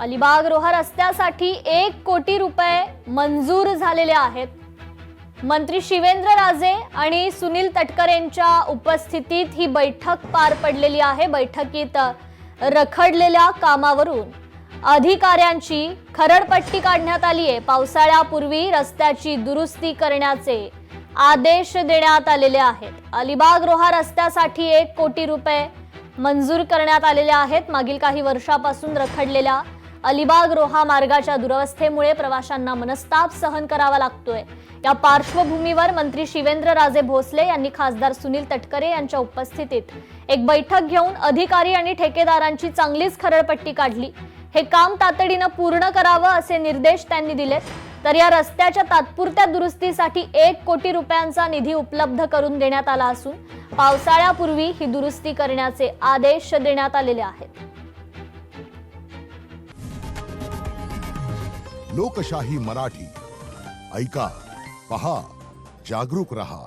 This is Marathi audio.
अलिबाग रोहा रस्त्यासाठी 1 कोटी रुपये मंजूर झालेले आहेत। मंत्री शिवेंद्रराजे आणि सुनील तटकरेंच्या उपस्थितीत ही बैठक पार पडलेली आहे। बैठकीत रखडलेल्या कामावरून अधिकाऱ्यांची खरडपट्टी काढण्यात आली आहे। पावसाळ्यापूर्वी रस्त्याची दुरुस्ती करण्याचे आदेश देण्यात आलेले आहेत। अलिबाग रोहा रस्त्यासाठी 1 कोटी रुपये मंजूर करण्यात आलेले आहेत। मागील काही वर्षापासून रखडलेल्या अलिबाग रोहा मार्गाच्या दुरवस्थेमुळे प्रवाशांना मनस्ताप सहन करावा लागतोय। या पार्श्वभूमीवर मंत्री शिवेंद्रराजे भोसले यांनी खासदार सुनील तटकरे यांच्या उपस्थितीत एक बैठक घेऊन अधिकारी आणि ठेकेदारांची चांगलीच खरडपट्टी काढली। हे काम तातडीने पूर्ण करावं असे निर्देश त्यांनी दिलेत। तर या रस्त्याच्या तात्पुरत्या दुरुस्तीसाठी 1 कोटी रुपयांचा निधी उपलब्ध करून देण्यात आला असून पावसाळ्यापूर्वी ही दुरुस्ती करण्याचे आदेश देण्यात आलेले आहेत। लोकशाही मराठी ऐका, पहा, जागरूक रहा।